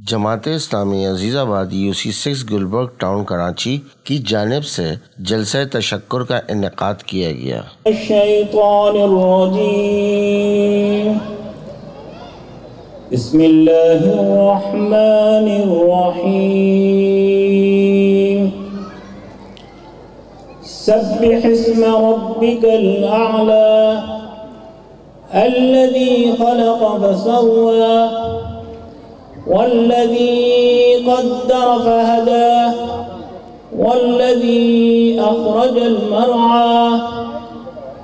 Jamaat Islami Azizabad UC6 Gulberg town Karachi की जानिब से जलसा तशक्कुर का इनेकाद किया गया। बिस्मिल्लाहिर्रहमानिर्रहीम। सब्बिहिस्म रब्बिकल अअला अल्लज़ी खलक़ फसव्वा वल्लज़ी क़द्दर फहदा वल्लज़ी अख़रजल मरआ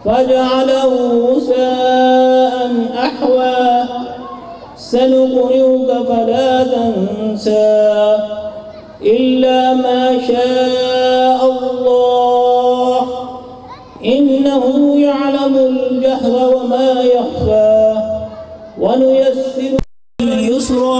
फजअलहु गुसाअन अहवा सनुक़रिउक फला तंसा इल्ला मा शाअ अल्लाह इन्नहु यअलमुल जहरा व मा यख़फ़ा व नुयस्सिरुका लिल युस्रा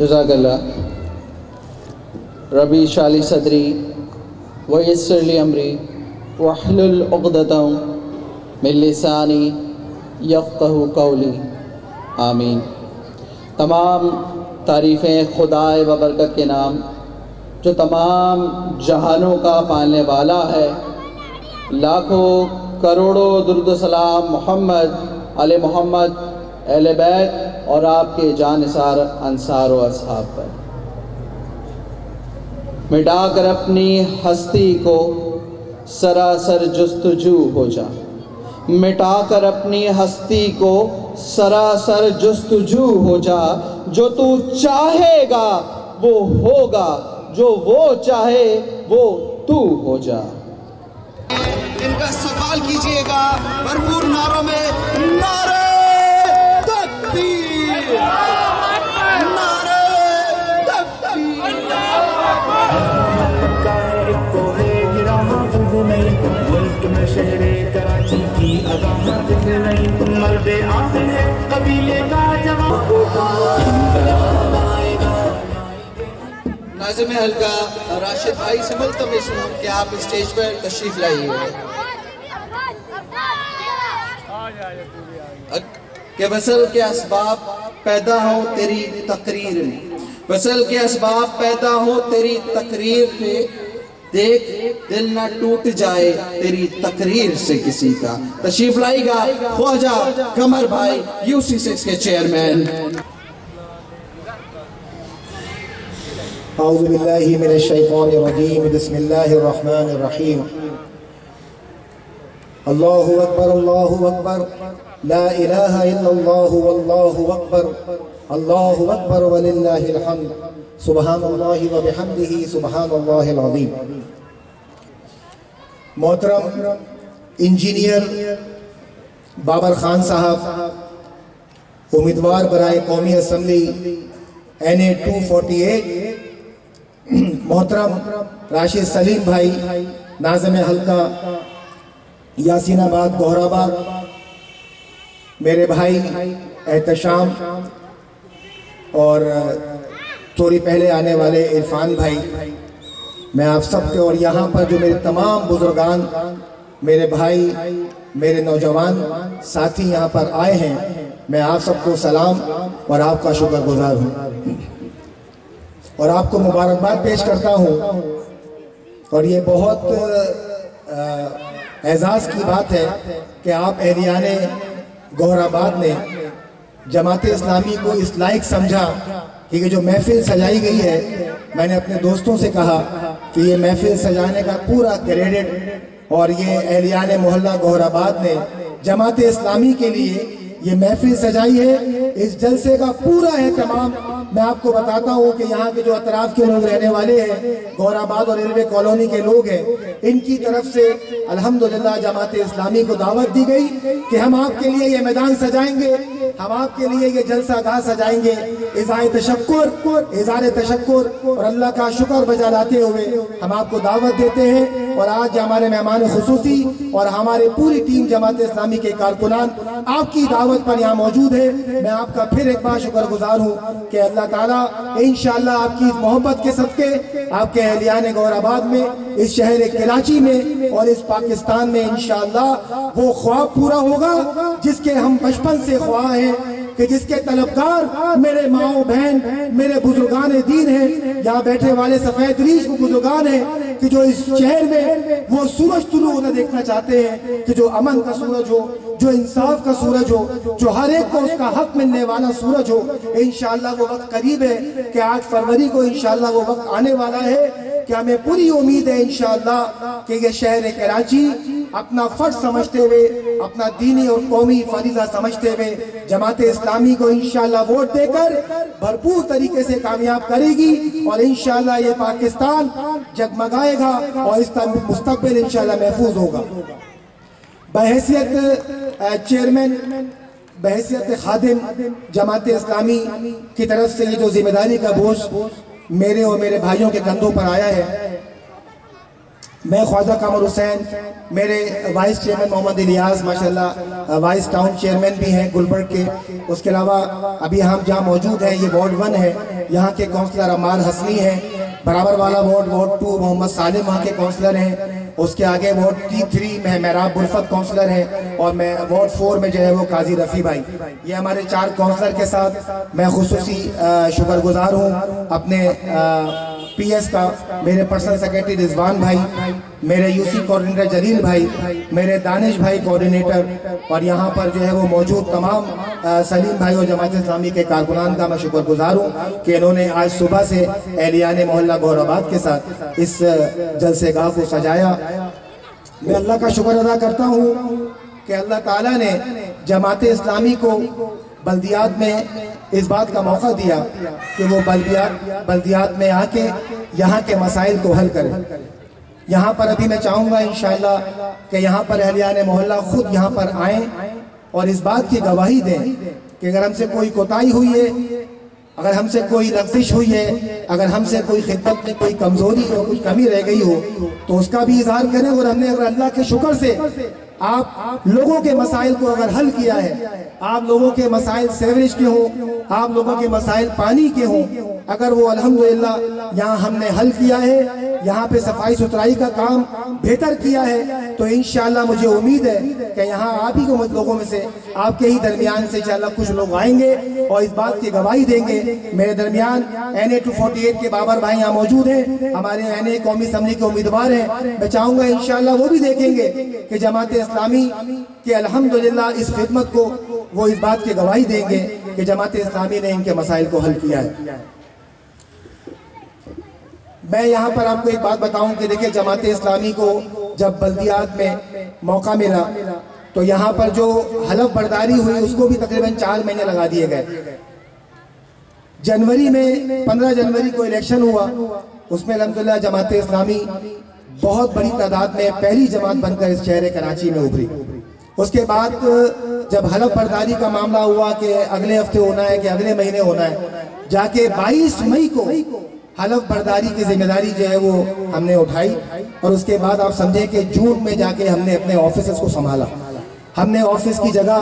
जज़ाकल्लाह। रबी शाली सदरी वयस्सिरली अमरी वहलुल उक़दतम मिन लिसानी यफ़क़हू क़ौली। आमीन। तमाम तारीफ़ें खुदाए बबरकत के नाम जो तमाम जहानों का पालने वाला है। लाखों करोड़ों दुरूद सलाम मोहम्मद आले मोहम्मद अहले बैत और आपके जानिसार अंसार व असहाब पर। मिटाकर अपनी हस्ती को सरासर जुस्तजू हो जा, मिटाकर अपनी हस्ती को सरासर जुस्तजू हो जा। जो तू चाहेगा वो होगा, जो वो चाहे वो तू हो जा। इनका इस्तक़बाल कीजिएगा भरपूर नारों में। नारे तकबीर, नारे तकबीर। मुल्क में शहरे कराची की अदा नहीं, मर्दे आखिर है कबीले का जवाब। नाज़िम हल्का राशिद भाई से मुल्तमिस हूँ कि आप स्टेज पर तशरीफ लाइए कि वसल के असबाब पैदा हो तेरी तकरीर में, वसल के असबाब पैदा हो तेरी तकरीर पे। देख दिल न टूट जाए तेरी तकरीर से किसी का। तशरीफ लाएगा ख्वाजा कमर भाई UC6 के चेयरमैन। औज़ु बिल्लाहि मिनश शैतानिर रजीम। बिस्मिल्लाहिर रहमानिर रहीम। अल्लाहु अकबर ला इलाहा इल्लल्लाहु वल्लाहु अकबर वलिल्लाहिल हम्द सुबहानल्लाहि व बिहम्दिही सुबहानल्लाहिल अज़ीम। मोहतरम इंजीनियर बाबर खान साहब, उम्मीदवार बराए कौमी असम्बली NA 248, मोहतरम राशिद सलीम भाई नाज़िम हल्का यासीनाबाद गोहराबाद, मेरे भाई एहतशाम और थोड़ी पहले आने वाले इरफान भाई, मैं आप सबके और यहाँ पर जो मेरे तमाम बुजुर्गान, मेरे भाई, मेरे नौजवान साथी यहाँ पर आए हैं, मैं आप सबको सलाम और आपका शुक्रगुजार हूँ और आपको मुबारकबाद पेश करता हूँ। और ये बहुत एजाज़ की बात है कि आप एहलियाने गोहराबाद ने जमात इस्लामी को इस लायक समझा कि ये जो महफिल सजाई गई है, मैंने अपने दोस्तों से कहा कि ये महफिल सजाने का पूरा क्रेडिट और ये एहलियान मोहल्ला गोहराबाद ने जमात इस्लामी के लिए ये महफिल सजाई है। इस जलसे का पूरा एहतमाम मैं आपको बताता हूँ कि यहाँ के जो अतराफ के लोग रहने वाले हैं, गोहराबाद और रेलवे कॉलोनी के लोग हैं, इनकी तरफ से अल्हम्दुलिल्लाह जमात इस्लामी को दावत दी गई कि हम आपके लिए ये मैदान सजाएंगे, हम आपके लिए ये जलसा गाह सजाएंगे। इज़ारे तशक्कुर और अल्लाह का शुक्र बजा लाते हुए हम आपको दावत देते हैं। और आज हमारे मेहमान खुसूसी और हमारे पूरी टीम जमात इस्लामी के कारकुनान आपकी दावत पर यहाँ मौजूद है। मैं आपका फिर एक बार शुक्रगुजार हूँ कि अल्लाह ताला इंशाअल्लाह आपकी इस मोहब्बत के सदके आपके एहलियान गोहराबाद में, इस शहर कराची में और इस पाकिस्तान में इंशाअल्लाह वो ख्वाब पूरा होगा जिसके हम बचपन से ख्वाह हैं, कि जिसके तलबगार मेरे माओ बहन, मेरे बुजुर्गान दीन हैं। यहाँ बैठे वाले सफेद रीश वो बुजुर्गान हैं कि जो इस शहर में वो सूरज तुलू होना देखना चाहते हैं, कि जो अमन का सूरज हो, जो इंसाफ का सूरज हो, जो हर एक को उसका हक मिलने वाला सूरज हो। इंशाअल्लाह वो वक्त करीब है कि 8 फरवरी को इंशाअल्लाह वो वक्त आने वाला है कि हमें पूरी उम्मीद है इंशाअल्लाह कि ये शहर कराची अपना फर्ज समझते हुए, अपना दीनी और कौमी फरीज़ा समझते हुए जमात इस्लामी को इंशाअल्लाह वोट देकर भरपूर तरीके से कामयाब करेगी और इंशाअल्लाह ये पाकिस्तान जगमगाएगा और इसका मुस्तकबिल इंशाअल्लाह महफूज होगा। बहैसियत चेयरमैन, बहैसियत खादिम जमात इस्लामी की तरफ से ये जो जिम्मेदारी का बोझ मेरे और मेरे भाइयों के कंधों पर आया है, मैं ख्वाजा कामर हुसैन, मेरे वाइस चेयरमैन मोहम्मद इलियास माशाल्लाह वाइस टाउन चेयरमैन भी हैं गुलबर्ग के, उसके अलावा अभी हम जहाँ मौजूद हैं ये वार्ड 1 है, यहाँ के काउंसलर अमार हसनी हैं, बराबर वाला वार्ड 2 मोहम्मद सालिम वहाँ के काउंसलर हैं, उसके आगे वार्ड T3 में मेहराब बुरफत काउंसलर हैं और मैं वार्ड 4 में जो है वो काजी रफ़ी भाई। ये हमारे 4 काउंसलर के साथ मैं खुसूसी शुक्रगुजार हूँ अपने PS का, मेरे पर्सनल सेक्रेटरी रिजवान भाई, मेरे यूसी कोऑर्डिनेटर जलील भाई, मेरे दानिश भाई कोऑर्डिनेटर और यहाँ पर जो है वो मौजूद तमाम सलीम भाई और जमात इस्लामी के कारकुनान का मैं शुक्रगुजार हूँ कि इन्होंने आज सुबह से एहलियान मोहल्ला गोहराबाद के साथ इस जलसे गाह को सजाया। मैं अल्लाह का शुक्र अदा करता हूँ कि अल्लाह ताला ने जमात इस्लामी को बल्दियात में इस बात का मौका दिया कि वो बल्दियात में आके यहाँ के मसाइल को हल करें। यहाँ पर अभी मैं चाहूँगा इंशाअल्लाह कि यहाँ पर एहलियान मोहल्ला खुद यहाँ पर आएँ और इस बात की गवाही दें कि अगर हमसे कोई कोताही हुई है, अगर हमसे कोई लफ्ज़िश हुई है, अगर हमसे कोई खिदमत में कोई कमजोरी और कोई कमी रह गई हो तो उसका भी इजहार करें। और हमने अगर अल्लाह के शुक्र से आप लोगों के मसाइल को अगर हल किया है, आप लोगों के मसाइल सेवरेज के हों, आप लोगों के मसाइल पानी के हों, अगर वो अल्हम्दुलिल्लाह यहाँ हमने हल किया है, यहाँ पे सफाई सुथराई का काम बेहतर किया है, तो इंशाअल्लाह मुझे उम्मीद है कि यहाँ आप ही को लोगों में से, आपके ही दरमियान से इंशाअल्लाह कुछ लोग आएंगे और इस बात की गवाही देंगे। मेरे दरमियान NA 248 के बाबर भाई यहाँ मौजूद हैं, हमारे NA कौमी असम्बली के उम्मीदवार हैं। मैं चाहूँगा इंशाअल्लाह वो भी देखेंगे कि जमात इस्लामी के अल्हम्दुलिल्लाह इस खिदमत को वो इस बात की गवाही देंगे कि जमात इस्लामी ने इनके मसाइल को हल किया है। मैं यहाँ पर आपको एक बात बताऊं कि देखिए जमात इस्लामी को जब बल्दियात में मौका मिला तो यहाँ पर जो हलफ बर्दारी हुई उसको भी तकरीबन 4 महीने लगा दिए गए। जनवरी में 15 जनवरी को इलेक्शन हुआ, उसमें अल्हम्दुलिल्लाह जमात इस्लामी बहुत बड़ी तादाद में पहली जमात बनकर इस शहर कराची में उभरी। उसके बाद जब हलफ बर्दारी का मामला हुआ कि अगले हफ्ते होना है कि अगले महीने होना है, जाके 22 मई को हलफ बर्दारी की जिम्मेदारी जो है वो हमने उठाई और उसके बाद आप समझें कि जून में जाके हमने अपने ऑफिस को संभाला। हमने ऑफिस की जगह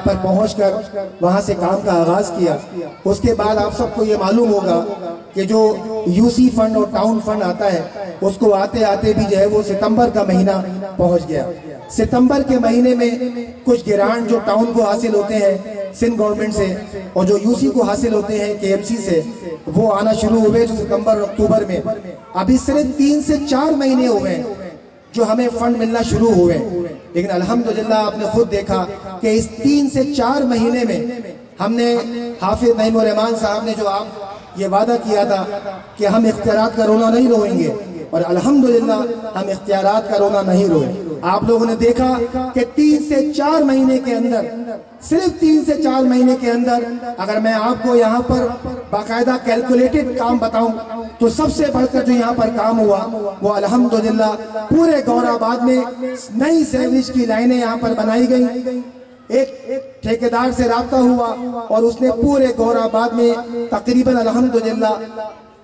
पर पहुंचकर वहां से काम का आगाज किया। उसके बाद आप सबको ये मालूम होगा कि जो यूसी फंड और टाउन फंड आता है उसको आते आते भी जो है वो सितंबर का महीना पहुंच गया। सितंबर के महीने में कुछ गिरान जो टाउन को हासिल होते हैं सिंध गवर्नमेंट से और जो यूसी को हासिल होते हैं KMC से, वो आना शुरू हुए जो सितंबर अक्टूबर में। अभी सिर्फ 3 से 4 महीने हुए जो हमें फंड मिलना शुरू हुए, लेकिन अल्हम्दुलिल्लाह आपने खुद देखा कि इस 3 से 4 महीने में हमने हाफिज नईमुर रहमान साहब ने जो आप ये वादा किया था कि हम इख्तियारात का रोना नहीं रोएंगे, और अल्हम्दुलिल्लाह हम इख्तियारात का रोना नहीं रोए। आप लोगों ने देखा कि 3 से 4 महीने के अंदर, सिर्फ 3 से 4 महीने के अंदर अगर मैं आपको यहाँ पर बाकायदा कैलकुलेटेड काम बताऊं तो सबसे बढ़कर जो यहाँ पर काम हुआ वो अल्हम्दुलिल्लाह पूरे गौराबाद में नई सीवरेज की लाइनें यहाँ पर बनाई गई। एक ठेकेदार से राब्ता हुआ और उसने पूरे गौराबाद में तकरीबन अल्हम्दुलिल्लाह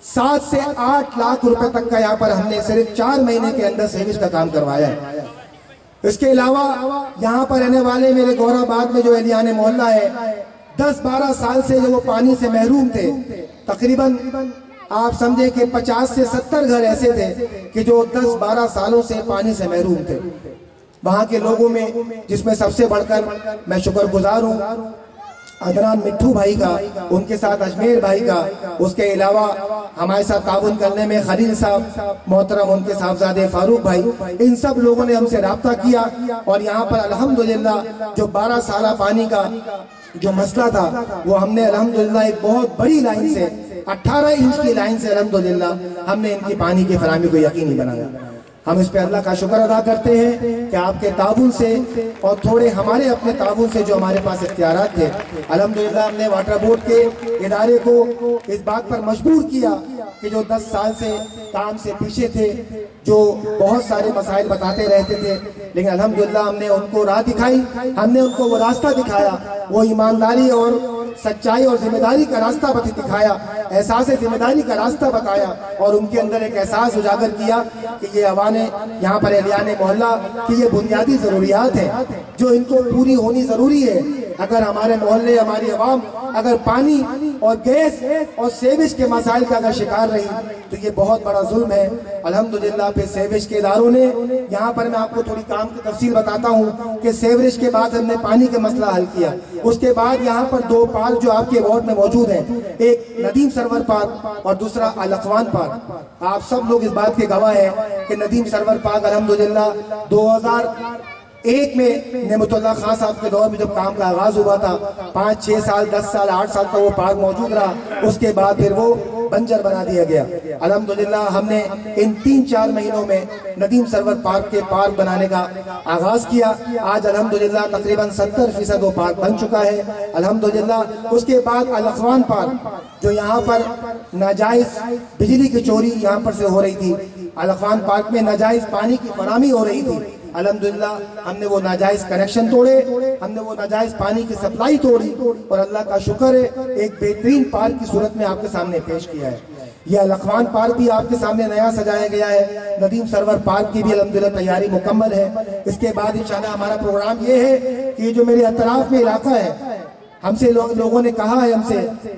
7 से 8 लाख रुपए तक का यहाँ पर हमने सिर्फ 4 महीने के अंदर सीवरेज का काम करवाया है। इसके अलावा यहाँ पर रहने वाले मेरे गौराबाद में जो एलियाने मोहल्ला है, 10-12 साल से जो वो पानी से महरूम थे, तकरीबन आप समझे कि 50 से 70 घर ऐसे थे कि जो 10-12 सालों से पानी से महरूम थे। वहाँ के लोगों में जिसमें सबसे बढ़कर मैं शुक्रगुजार हूँ अदनान मिट्ठू भाई का, उनके साथ अजमेर भाई का, उसके अलावा हमारे साथ ताउन करने में खलील साहब मोहतरम, उनके साहबजादे फारूक भाई, इन सब लोगों ने हमसे राब्ता किया और यहाँ पर अल्हम्दुलिल्लाह जो 12 साल पानी का जो मसला था वो हमने अल्हम्दुलिल्लाह एक बहुत बड़ी लाइन से 18 इंच की लाइन से अल्हम्दुलिल्लाह हमने इनकी पानी की फराहमी को यकीनी बनाया। हम इस पे अल्लाह का शुक्र अदा करते हैं कि आपके ताबून से और थोड़े हमारे अपने ताबून से जो हमारे पास इख्तियारात थे, अल्हम्दुलिल्लाह हमने वाटर बोर्ड के इदारे को इस बात पर मजबूर किया कि जो 10 साल से काम से पीछे थे, जो बहुत सारे मसाइल बताते रहते थे, लेकिन अल्हम्दुलिल्लाह हमने उनको राह दिखाई, हमने उनको वो रास्ता दिखाया, वो ईमानदारी और सच्चाई और जिम्मेदारी का रास्ता दिखाया, एहसास जिम्मेदारी का रास्ता बताया और उनके अंदर एक एहसास उजागर किया कि ये अवाने यहाँ पर एलियाने मोहल्ला की ये बुनियादी ज़रूरियात है जो इनको पूरी होनी ज़रूरी है। अगर हमारे मोहल्ले, हमारी आवाम अगर पानी और गैस और सेवेज के मसाइल का अगर शिकार रही तो ये बहुत बड़ा जुल्म है। अल्हम्दुलिल्लाह फिर सेवेज के इदारों ने, यहाँ पर मैं आपको थोड़ी काम की तफसील बताता हूँ कि सेवरेज के बाद हमने पानी का मसला हल किया। उसके बाद यहाँ पर 2 पार्क जो आपके वार्ड में मौजूद हैं, एक नदीम सरवर पार्क और दूसरा अल अखवान पार्क। आप सब लोग इस बात के गवाह हैं कि नदीम सरवर पार्क अल्हम्दुलिल्लाह 2001 में नेमतुल्लाह खान साहब के दौर में जब काम का आगाज हुआ था, 5, 6 साल, 10 साल, 8 साल तक वो पार्क मौजूद रहा। उसके बाद फिर वो बंजर बना दिया गया। अल्हम्दुलिल्लाह हमने इन 3-4 महीनों में नदीम सरवर पार्क के पार्क बनाने का आगाज किया। आज अल्हम्दुलिल्लाह तकरीबन 70% वो पार्क बन चुका है अल्हम्दुलिल्लाह। उसके बाद अल अखवान पार्क जो यहाँ पर नाजायज बिजली की चोरी यहाँ पर से हो रही थी, अल अखवान पार्क में नाजायज पानी की फराहमी हो रही थी, अल्हम्दुलिल्लाह हमने वो नाजायज कनेक्शन तोड़े, हमने वो नाजायज पानी की सप्लाई तोड़ी और अल्लाह का शुक्र है एक बेहतरीन पार्क की सूरत में आपके सामने पेश किया है। यह अल अखवान पार्क भी आपके सामने नया सजाया गया है। नदीम सरवर पार्क की भी अल्हम्दुलिल्लाह तैयारी मुकम्मल है। इसके बाद इंशाल्लाह हमारा प्रोग्राम ये है कि जो मेरे अतराफ में इलाका है, हमसे लोगों ने कहा है हमसे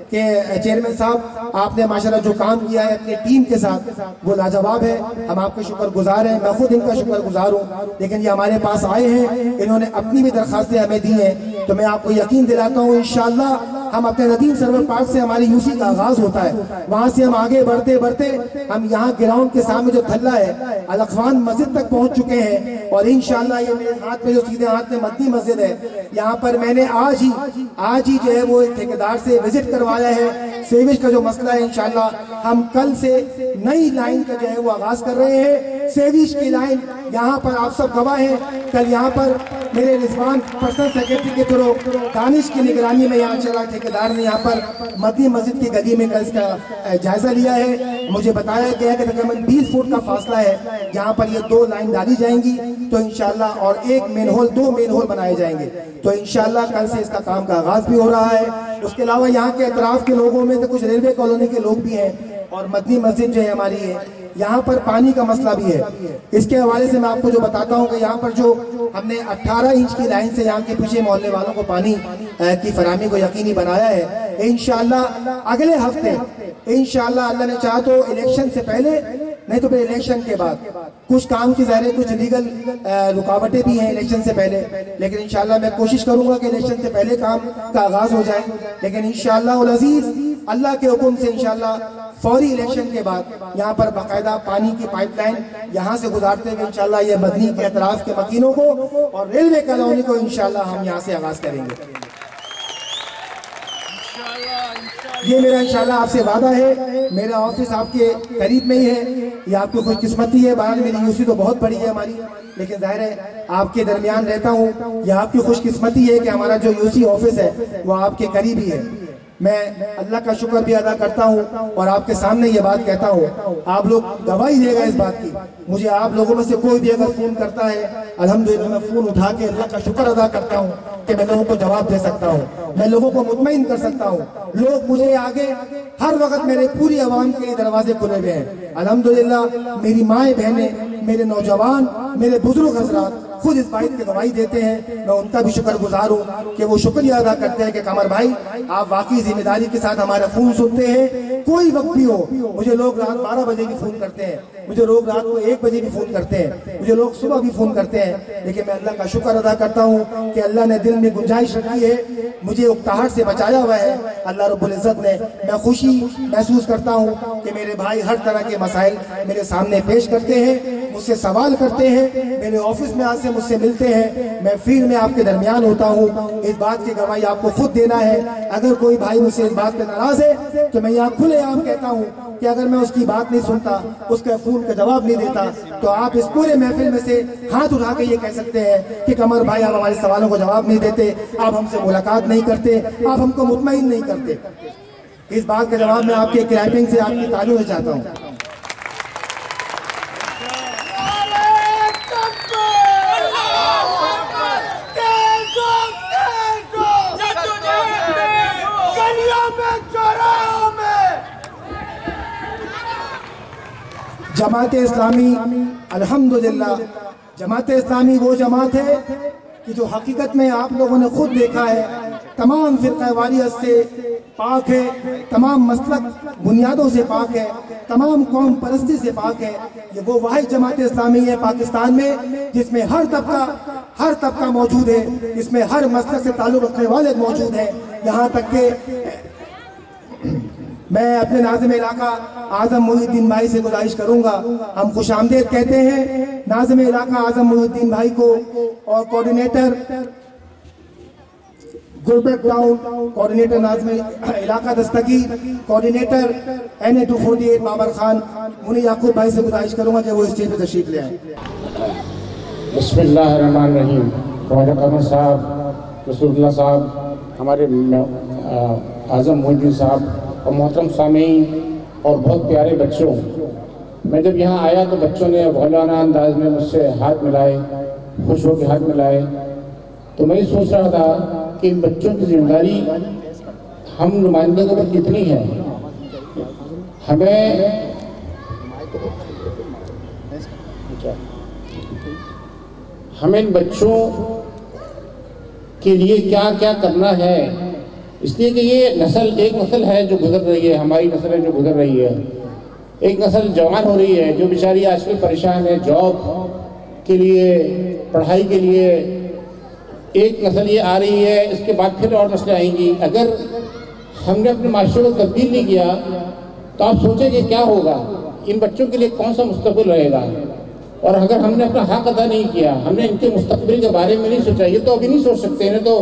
कि चेयरमैन साहब आपने माशाल्लाह जो काम किया है अपनी टीम के साथ वो लाजवाब है, हम आपके शुक्रगुजार हैं, मैं खुद इनका शुक्रगुजार हूँ। लेकिन ये हमारे पास आए हैं, इन्होंने अपनी भी दरखास्तें हमें दी हैं, तो मैं आपको यकीन दिलाता हूँ इंशाअल्लाह हम अपने नदीम सरवर पार्क से हमारी यूसी का आगाज होता है, वहाँ से हम आगे बढ़ते बढ़ते हम यहाँ ग्राउंड के सामने जो थल्ला है अल अखवान मस्जिद तक पहुँच चुके हैं। और इंशाअल्लाह ये मेरे हाथ में जो सीधे हाथ में मदनी मस्जिद है, यहाँ पर मैंने आज ही जो है वो एक ठेकेदार से विजिट करवाया है। सेवेज का जो मसला है इंशाअल्लाह हम कल से नई लाइन का जो है वो आगाज कर रहे हैं। सेवेज की लाइन यहाँ पर आप सब गवाह हैं। कल यहाँ पर मेरे रिजवान पर्सनल सेक्रेटरी के थ्रू दानिश की निगरानी में यहाँ चला ठेकेदार ने यहाँ पर मदनी मस्जिद की गली में कल इसका जायजा लिया है। मुझे बताया गया है कि तकरीबन 20 फुट का फासला है जहाँ पर ये 2 लाइन डाली जाएंगी तो इंशाअल्लाह, और 1 मेन होल 2 मेन होल बनाए जाएंगे तो इंशाअल्लाह कल से इसका काम का आगाज भी हो रहा है। उसके अलावा यहाँ के अतराफ के लोगों में तो कुछ रेलवे कॉलोनी के लोग भी हैं और मदनी मस्जिद जो है हमारी है, यहाँ पर पानी का मसला भी है। इसके हवाले से मैं आपको जो बताता हूँ कि यहाँ पर जो हमने 18 इंच की लाइन से यहाँ के पीछे मोहल्ले वालों को पानी की फराहमी को यकीनी बनाया है। इंशाअल्लाह अगले हफ्ते इंशाअल्लाह अल्लाह ने चाहा तो इलेक्शन से पहले, नहीं तो फिर इलेक्शन के बाद कुछ काम की ज़ाहिर कुछ लीगल रुकावटें भी हैं इलेक्शन से पहले, लेकिन इंशाअल्लाह मैं कोशिश करूंगा कि इलेक्शन से पहले काम का आगाज हो जाए। लेकिन इंशाअल्लाह उल अज़ीज़ अल्लाह के हुक्म से इंशाअल्लाह फौरी इलेक्शन के बाद यहाँ पर बाकायदा पानी की पाइपलाइन यहाँ से गुजारते हुए इंशाअल्लाह ये मदनी के अतराफ के मकीनों को और रेलवे कॉलोनी को इंशाअल्लाह हम यहाँ से आगाज करेंगे। ये मेरा इंशाल्लाह आपसे वादा है। मेरा ऑफिस आपके करीब में ही है, ये आपकी खुशकिस्मती है। बहरहाल मेरी यूसी तो बहुत बड़ी है हमारी, लेकिन जाहिर है आपके दरमियान रहता हूँ। यह आपकी खुशकिस्मती है कि हमारा जो यूसी ऑफिस है वो आपके करीब ही है। मैं अल्लाह का शुक्र भी अदा करता हूँ और आपके सामने ये बात कहता हूँ, आप लोग गवाही देगा इस बात की। मुझे आप लोगों में से कोई भी अगर फ़ोन करता है, अल्हम्दुलिल्लाह मैं फ़ोन उठा के अल्लाह का शुक्र अदा करता हूँ कि मैं लोगों को जवाब दे सकता हूँ, मैं लोगों को मुतमईन कर सकता हूँ। लोग मुझे आगे हर वक्त मेरे पूरी आवाम के लिए दरवाजे खुले हुए हैं। अल्हम्दुलिल्लाह मेरी माएँ बहनें, मेरे नौजवान, मेरे बुजुर्ग हजरात खुद इस बात की गवाही देते हैं। मैं उनका भी शुक्रगुजार हूँ कि वो शुक्रिया अदा करते हैं कि कमर भाई आप वाकई जिम्मेदारी के साथ हमारा फ़ोन सुनते हैं। कोई वक्त भी हो, मुझे लोग रात 12 बजे भी फ़ोन करते हैं, मुझे लोग रात को 1 बजे भी फ़ोन करते हैं, मुझे लोग सुबह भी फ़ोन करते हैं। लेकिन मैं अल्लाह का शुक्र अदा करता हूँ कि अल्लाह ने दिल में गुंजाइश रखी है, मुझे उकताहट से बचाया हुआ है अल्लाह रब्बुल इज़्ज़त ने। मैं खुशी महसूस करता हूँ कि मेरे भाई हर तरह के मसाइल मेरे सामने पेश करते हैं, मुझसे सवाल करते हैं, मेरे ऑफिस में आके मुझसे मिलते हैं। मैं फील्ड में आपके दरमियान होता हूँ, इस बात की गवाही आपको खुद देना है। अगर कोई भाई मुझसे इस बात पे नाराज है तो मैं यहाँ खुलेआम कहता हूँ कि अगर मैं उसकी बात नहीं सुनता, उसके फ़ोन का जवाब नहीं देता, तो आप इस पूरे महफिल में से हाथ उठा के ये कह सकते हैं कि कमर भाई आप हमारे सवालों को जवाब नहीं देते, आप हमसे मुलाकात नहीं करते, आप हमको मुतमईन नहीं करते। इस बात का जवाब मैं आपके क्लैपिंग से, आपकी तालियों से चाहता हूँ। जमात इस्लामी अल्हम्दुलिल्लाह, जमात इस्लामी वो जमात है कि जो हकीकत में आप लोगों ने खुद देखा है तमाम फ़िरक़ा वारियत से पाक है, तमाम मसलक बुनियादों से पाक है, तमाम कौम परस्ती से पाक है। ये वो वाहिद जमात इस्लामी है पाकिस्तान में जिसमें हर तबका मौजूद है, इसमें हर मसलक से ताल्लुक़ रखने वाले मौजूद हैं। यहाँ तक के मैं अपने नाज़िम इलाका आज़म मुहीद्दीन भाई से गुजारिश करूंगा, हम खुशामदीद कहते हैं नाज़िम इलाका आज़म मुहीद्दीन भाई को और कोऑर्डिनेटर गुलबर्ग टाउन, कोऑर्डिनेटर नाज़िम इलाका दस्तगी, कोऑर्डिनेटर NA 248 बाबर खान मुनी याकूब भाई से गुजारिश करूंगा कि वो स्टेज पर तशरीफ ले आए। बिस्मिल्लाहिर्रहमानिर्रहीम। ख्वाजा कमर साहब, रसूलुल्लाह साहब, हमारे आज़म मुहीद्दीन साहब और मोहतरम सामीन और बहुत प्यारे बच्चों, मैं जब यहाँ आया तो बच्चों ने मौलाना अंदाज में मुझसे हाथ मिलाए, खुश होकर हाथ मिलाए। तो मैं सोच रहा था कि इन बच्चों की जिम्मेदारी हम नुमाइंदों के ऊपर कितनी है। हमें इन बच्चों के लिए क्या क्या करना है, इसलिए कि ये एक नस्ल है जो गुजर रही है, हमारी नस्ल है जो गुजर रही है। एक नस्ल जवान हो रही है जो बेचारी आजकल परेशान है जॉब के लिए, पढ़ाई के लिए। एक नस्ल ये आ रही है, इसके बाद फिर और नस्लें आएंगी। अगर हमने अपने माशरे को तब्दील नहीं किया तो आप सोचें कि क्या होगा, इन बच्चों के लिए कौन सा मुस्तकबिल रहेगा। और अगर हमने अपना हक अदा नहीं किया, हमने इनके मुस्तकबिल के बारे में नहीं सोचा, ये तो अभी नहीं सोच सकते हैं। तो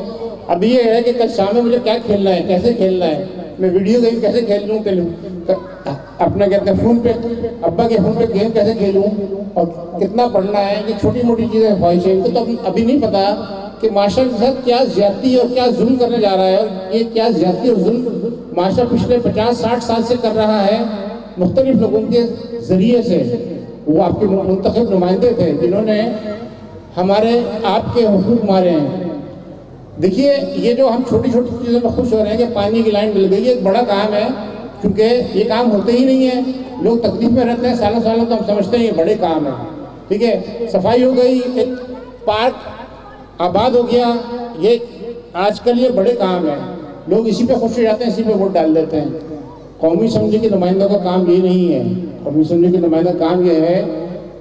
अब ये है कि कल शाम में मुझे क्या खेलना है, कैसे खेलना है, मैं वीडियो गेम कैसे खेल लूँ, अपना कहते हैं फ़ोन पे, अब्बा के फ़ोन पे गेम कैसे खेलूँ, और कितना पढ़ना है, ये छोटी मोटी चीज़ें ख्वाहिश है। इनको तो अभी नहीं पता कि माशरे के साथ क्या ज़्यादती और क्या जुल्म करने जा रहा है। और ये क्या ज़्यादती और जुल्म माशरा पिछले 50-60 साल से कर रहा है मुख्तलिफ लोगों के ज़रिए से। वो आपके मुंतखब नुमाइंदे थे जिन्होंने हमारे आपके हुकूक मारे हैं। देखिए, ये जो हम छोटी छोटी चीज़ों में खुश हो रहे हैं कि पानी की लाइन मिल गई, एक बड़ा काम है, क्योंकि ये काम होते ही नहीं है। लोग तकलीफ में रहते हैं सालों सालों, तो हम समझते हैं ये बड़े काम है। ठीक है, सफाई हो गई, एक पार्क आबाद हो गया, ये आजकल ये बड़े काम है। लोग इसी पे खुश हो जाते हैं, इसी पे वोट डाल देते हैं। कौमी असम्बली के नुमाइंदों का काम ये नहीं है। कौमी असम्बली के नुमाइंदों का काम ये है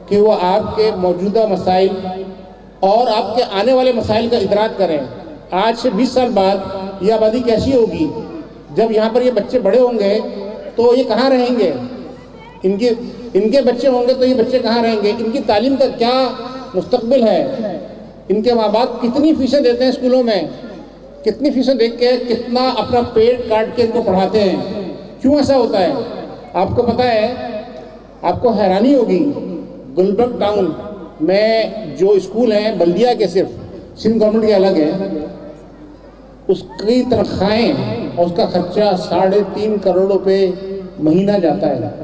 कि वो आपके मौजूदा मसाइल और आपके आने वाले मसाइल का इदराक करें। आज से 20 साल बाद ये आबादी कैसी होगी, जब यहाँ पर ये बच्चे बड़े होंगे तो ये कहाँ रहेंगे, इनके बच्चे होंगे तो ये बच्चे कहाँ रहेंगे, इनकी तालीम का क्या मुस्तकबिल है, इनके माँ बाप कितनी फीसें देते हैं स्कूलों में, कितनी फीसें देख के कितना अपना पेट काट के इनको पढ़ाते हैं। क्यों ऐसा होता है आपको पता है? आपको हैरानी होगी, गुलबर्ग टाउन में जो स्कूल हैं बल्दिया के, सिर्फ सिंध गवर्नमेंट के अलग है, उसकी तनख्वाहें और उसका खर्चा 3.5 करोड़ रुपए महीना जाता है।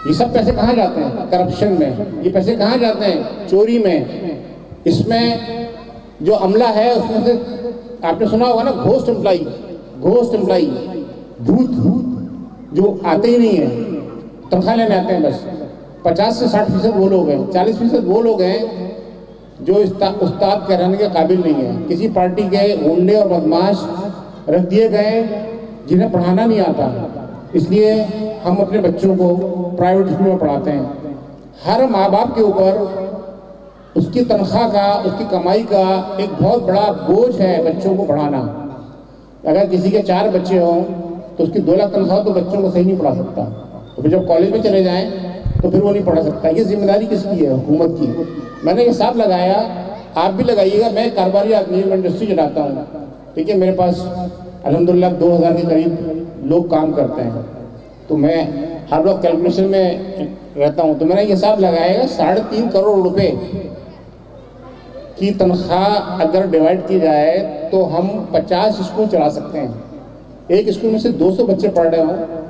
ये सब पैसे कहाँ जाते हैं? करप्शन में। ये पैसे कहाँ जाते हैं? चोरी में। इसमें जो अमला है उसमें से आपने सुना होगा ना, घोस्ट एम्प्लाई, भूत जो आते ही नहीं है, तनख्वाह लेने आते हैं बस। 50 से 60% वो लोग हैं, 40% वो लोग हैं जो उस्ताद कहलाने के काबिल नहीं है। किसी पार्टी के गुंडे और बदमाश रख दिए गए जिन्हें पढ़ाना नहीं आता, इसलिए हम अपने बच्चों को प्राइवेट स्कूल में पढ़ाते हैं। हर माँ बाप के ऊपर उसकी तनख्वाह का, उसकी कमाई का एक बहुत बड़ा बोझ है बच्चों को पढ़ाना। अगर किसी के 4 बच्चे हों तो उसकी 2 लाख तनख्वाह तो बच्चों को सही नहीं पढ़ा सकता। तो फिर जब कॉलेज में चले जाएं तो फिर वो नहीं पढ़ा सकता। ये जिम्मेदारी किसकी है? हुकूमत की। मैंने हिसाब लगाया, आप भी लगाइएगा। मैं कारोबारी आदमी हूँ, मैं इंडस्ट्री चलाता हूँ, ठीक है। मेरे पास अल्हम्दुलिल्लाह 2000 के करीब लोग काम करते हैं, तो मैं हर वक्त कैलकुलेशन में रहता हूँ। तो मैंने हिसाब लगाएगा 3.5 करोड़ रुपए की तनख्वाह अगर डिवाइड की जाए तो हम 50 स्कूल चला सकते हैं। एक स्कूल में से 200 बच्चे पढ़ रहे हों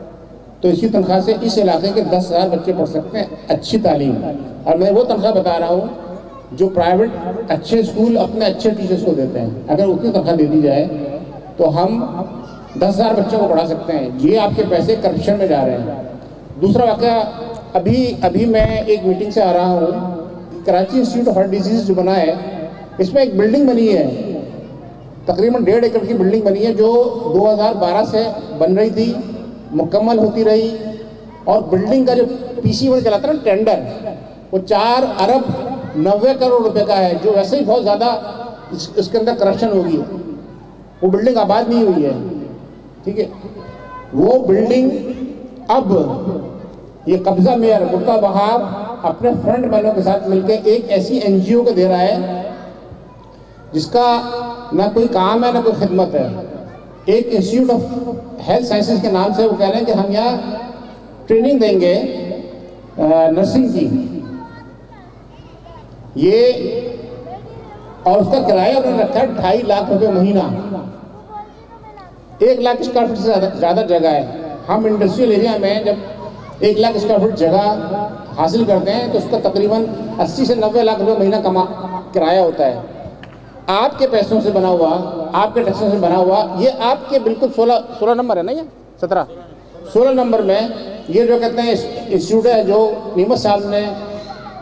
तो इसी तनख्वाह से इस इलाके के 10,000 बच्चे पढ़ सकते हैं अच्छी तालीम। और मैं वो तनख्वाह बता रहा हूँ जो प्राइवेट अच्छे स्कूल अपने अच्छे टीचर्स को देते हैं। अगर उतनी तनख्वाह दे दी जाए तो हम 10,000 बच्चों को पढ़ा सकते हैं। ये आपके पैसे करप्शन में जा रहे हैं। दूसरा वाक़या, अभी मैं एक मीटिंग से आ रहा हूँ, Karachi institute of heart disease जो बना है, इसमें एक बिल्डिंग बनी है, तकरीबन 1.5 एकड़ की बिल्डिंग बनी है, जो 2012 से बन रही थी, मुकम्मल होती रही। और बिल्डिंग का जो PC1 चलाता है ना, टेंडर, वो 4 अरब 90 करोड़ रुपए का है, जो वैसे ही बहुत ज़्यादा इसके अंदर करप्शन होगी। वो बिल्डिंग आबाद नहीं हुई है, ठीक है। वो बिल्डिंग अब ये कब्जा मेयर मुर्तज़ा वहाब अपने फ्रंट मैनों के साथ मिलकर एक ऐसी NGO को दे रहा है जिसका ना कोई काम है ना कोई खिदमत है। एक इंस्टीट्यूट ऑफ हेल्थ साइंसेज के नाम से वो कह रहे हैं कि हम यहाँ ट्रेनिंग देंगे नर्सिंग की, ये, और उसका किराया उन्होंने रखा है 2.5 लाख रुपए महीना। 1 लाख स्क्वायर फीट से ज़्यादा जगह है। हम इंडस्ट्रियल एरिया में जब 1 लाख स्क्वायर फीट जगह हासिल करते हैं तो उसका तकरीबन 80 से 90 लाख रुपए महीना किराया होता है। आपके पैसों से बना हुआ, आपके टैक्सों से बना हुआ, ये आपके बिल्कुल 16 नंबर है ना, ये 16 नंबर में ये जो कहते हैं इंस्टीट्यूट है जो नीमत साहब ने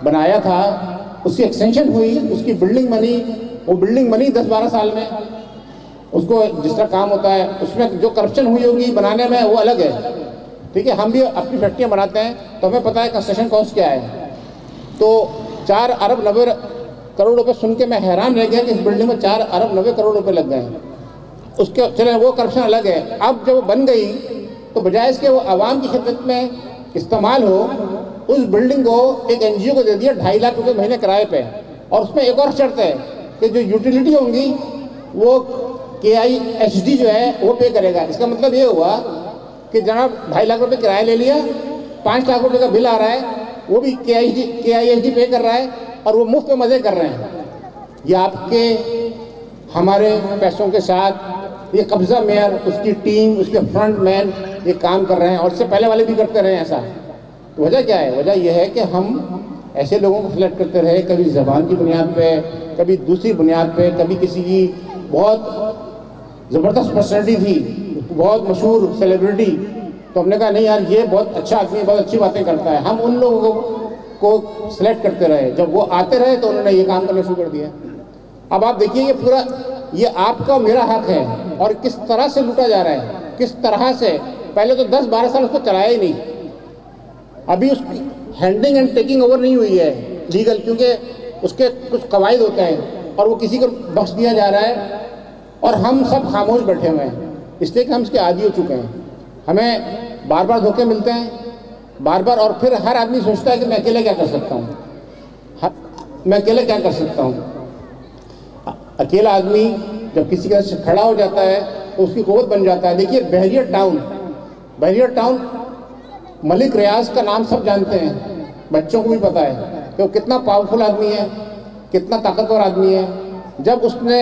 बनाया था, उसकी एक्सटेंशन हुई, उसकी बिल्डिंग बनी। वो बिल्डिंग बनी 10-12 साल में। उसको जिस तरह काम होता है उसमें जो करप्शन हुई होगी बनाने में वो अलग है, ठीक है। हम भी अपनी फैक्ट्रियाँ बनाते हैं तो हमें पता है कंस्ट्रक्शन कॉस्ट क्या है। तो 4 अरब 90 करोड़ रुपए सुन के मैं हैरान रह गया कि इस बिल्डिंग में 4 अरब 90 करोड़ रुपए लग गए। उसके चले वो करप्शन अलग है। अब जब वो बन गई तो बजाय इसके वो आवाम की खिदमत में इस्तेमाल हो, उस बिल्डिंग को एक NGO को दे दिया 2.5 लाख रुपए महीने किराए पे। और उसमें एक और शर्त है कि जो यूटिलिटी होंगी वो KIHD जो है वो पे करेगा। इसका मतलब ये हुआ कि जनाब 2.5 लाख रुपए किराया ले लिया, 5 लाख रुपए का बिल आ रहा है, वो भी KIHD पे कर रहा है और वो मुफ्त में मज़े कर रहे हैं। ये आपके हमारे पैसों के साथ ये कब्जा मेयर, उसकी टीम, उसके फ्रंट मैन ये काम कर रहे हैं और इससे पहले वाले भी करते रहे ऐसा। तो वजह क्या है? वजह यह है कि हम ऐसे लोगों को सिलेक्ट करते रहे, कभी ज़बान की बुनियाद पे, कभी दूसरी बुनियाद पे, कभी किसी की बहुत ज़बरदस्त पर्सनैलिटी थी, बहुत मशहूर सेलिब्रिटी, तो हमने कहा नहीं यार ये बहुत अच्छा आदमी, बहुत अच्छी बातें करता है। हम उन लोगों को सिलेक्ट करते रहे। जब वो आते रहे तो उन्होंने ये काम करना शुरू कर दिया। अब आप देखिए ये पूरा ये आपका मेरा हक है और किस तरह से लूटा जा रहा है, किस तरह से। पहले तो 10-12 साल उसको चलाया ही नहीं, अभी उसकी हैंडलिंग एंड टेकिंग ओवर नहीं हुई है लीगल, क्योंकि उसके कुछ कवायद होते हैं और वो किसी को बख्श दिया जा रहा है और हम सब खामोश बैठे हुए हैं, इसलिए कि हम इसके आदी हो चुके हैं। हमें बार बार धोखे मिलते हैं, बार बार, और फिर हर आदमी सोचता है कि मैं अकेले क्या कर सकता हूँ, मैं अकेले क्या कर सकता हूँ। अकेला आदमी जब किसी के साथ खड़ा हो जाता है तो उसकी क़ुव्वत बन जाता है। देखिए बहरिया टाउन मलिक रियाज का नाम सब जानते हैं, बच्चों को भी पता है कि वो कितना पावरफुल आदमी है, कितना ताकतवर आदमी है। जब उसने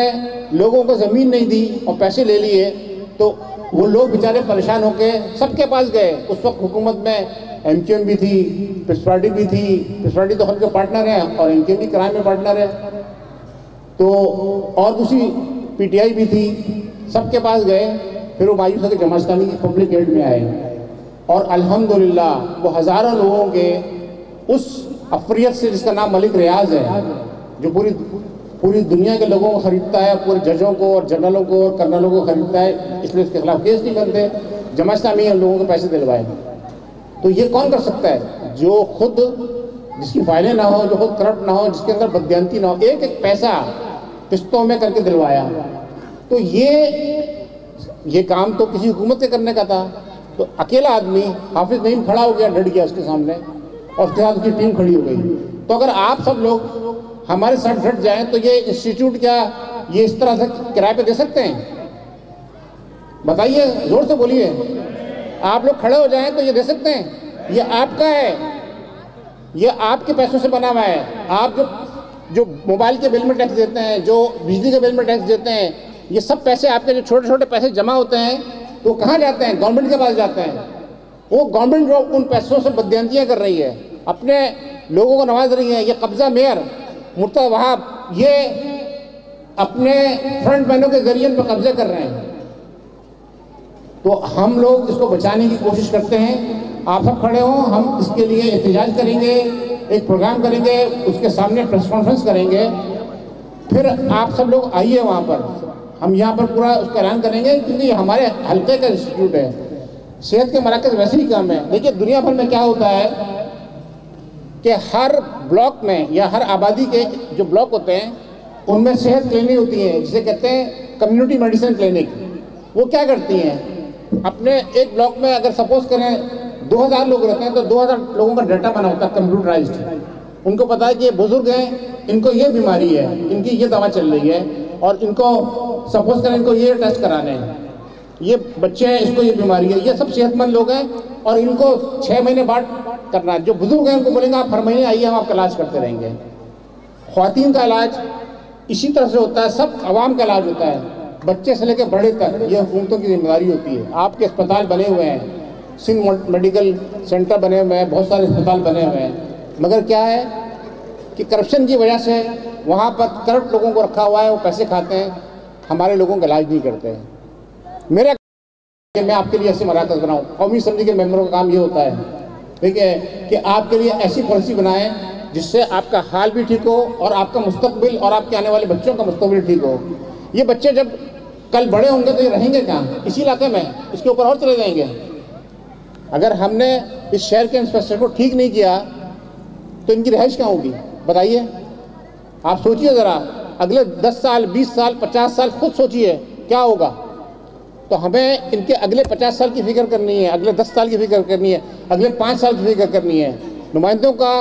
लोगों को ज़मीन नहीं दी और पैसे ले लिए तो वो लोग बेचारे परेशान होके सबके पास गए। उस वक्त हुकूमत में MQM भी थी, पीपल्स पार्टी भी थी, पीपल्स पार्टी तो उनके पार्टनर है और MQM भी क्राइम में पार्टनर है, तो और दूसरी PTI भी थी, सबके पास गए। फिर वो मायूस होकर जमात इस्लामी की पब्लिक एड में आए और अल्हम्दुलिल्लाह वो हज़ारों लोगों के उस अफरियत से, जिसका नाम मलिक रियाज है, जो पूरी दुनिया के लोगों को ख़रीदता है, पूरे जजों को और जनरलों को और कर्नलों को ख़रीदता है, इसलिए उसके खिलाफ केस नहीं बनते। जमात इस्लामी उन लोगों को पैसे दिलवाए। तो ये कौन कर सकता है? जो खुद, जिसकी फाइलें ना हो, जो खुद करप्ट ना हो, जिसके अंदर बददियानती ना हो, एक एक पैसा किस्तों में करके दिलवाया। तो ये काम तो किसी हुकूमत के करने का था। तो अकेला आदमी हाफिज नईम खड़ा हो गया, डट गया उसके सामने और उसके साथ उसकी टीम खड़ी हो गई। तो अगर आप सब लोग हमारे साथ डट जाएं तो ये इंस्टीट्यूट क्या ये इस तरह से किराए पे दे सकते हैं? बताइए, जोर से बोलिए। आप लोग खड़े हो जाएं तो ये दे सकते हैं? ये आपका है, ये आपके पैसों से बना हुआ है। आप जो मोबाइल के बिल में टैक्स देते हैं, जो बिजली के बिल में टैक्स देते हैं, ये सब पैसे आपके जो छोटे छोटे पैसे जमा होते हैं तो कहाँ जाते हैं? गवर्नमेंट के पास जाते हैं। वो गवर्नमेंट जो उन पैसों से बददियानतियाँ कर रही है, अपने लोगों को नवाज रही है। ये कब्जा मेयर मुर्तज़ा वहाब ये अपने फ्रंट मैनों के जरिए पर कब्जा कर रहे हैं। तो हम लोग इसको बचाने की कोशिश करते हैं। आप सब खड़े हों, हम इसके लिए एहतजाज करेंगे, एक प्रोग्राम करेंगे, उसके सामने प्रेस कॉन्फ्रेंस करेंगे। फिर आप सब लोग आइए वहाँ पर, हम यहाँ पर पूरा उसका ऐलान करेंगे, क्योंकि हमारे हल्के का इंस्टीट्यूट है। सेहत के मराकज़ वैसे ही कम है। देखिए दुनिया भर में क्या होता है कि हर ब्लॉक में या हर आबादी के जो ब्लॉक होते हैं उनमें सेहत क्लिनिक होती है, जिसे कहते हैं कम्युनिटी मेडिसिन क्लिनिक। वो क्या करती हैं, अपने एक ब्लॉक में अगर सपोज करें 2000 लोग रहते हैं तो 2000 लोगों का डाटा बना होता है कंप्यूटराइज्ड। उनको पता है कि ये बुजुर्ग हैं, इनको ये बीमारी है, इनकी ये दवा चल रही है, और इनको सपोज करें इनको ये टेस्ट कराने हैं, ये बच्चे हैं इसको ये बीमारी है, ये सब सेहतमंद लोग हैं और इनको 6 महीने बाद करना है। जो बुजुर्ग हैं उनको बोलेंगे आप हर महीने आइए, हम आपका इलाज करते रहेंगे। ख्वातीन का इलाज इसी तरह से होता है, सब आवाम का इलाज होता है, बच्चे से लेकर बड़े तक। ये हुकूमतों की जिम्मेदारी होती है। आपके अस्पताल बने हुए हैं, सिंध मेडिकल सेंटर बने हुए हैं, बहुत सारे अस्पताल बने हुए हैं, मगर क्या है कि करप्शन की वजह से वहाँ पर करप्ट लोगों को रखा हुआ है, वो पैसे खाते हैं, हमारे लोगों का इलाज नहीं करते हैं। मेरा मैं आपके लिए ऐसे मराकज़ बनाऊँ, कौमी असम्बली के मेंबरों का काम ये होता है, ठीक है, कि आपके लिए ऐसी पॉलिसी बनाएं जिससे आपका हाल भी ठीक हो और आपका मुस्तकबिल और आपके आने वाले बच्चों का मुस्तकबिल ठीक हो। ये बच्चे जब कल बड़े होंगे तो ये रहेंगे कहाँ? इसी इलाके में, इसके ऊपर और चले जाएंगे। अगर हमने इस शहर के इंफ्रास्ट्रक्चर को ठीक नहीं किया तो इनकी रिहाइश कहाँ होगी? बताइए, आप सोचिए ज़रा, अगले 10 साल, 20 साल, 50 साल खुद सोचिए क्या होगा। तो हमें इनके अगले 50 साल की फिक्र करनी है, अगले 10 साल की फिक्र करनी है, अगले 5 साल की फिक्र करनी है। नुमाइंदों का,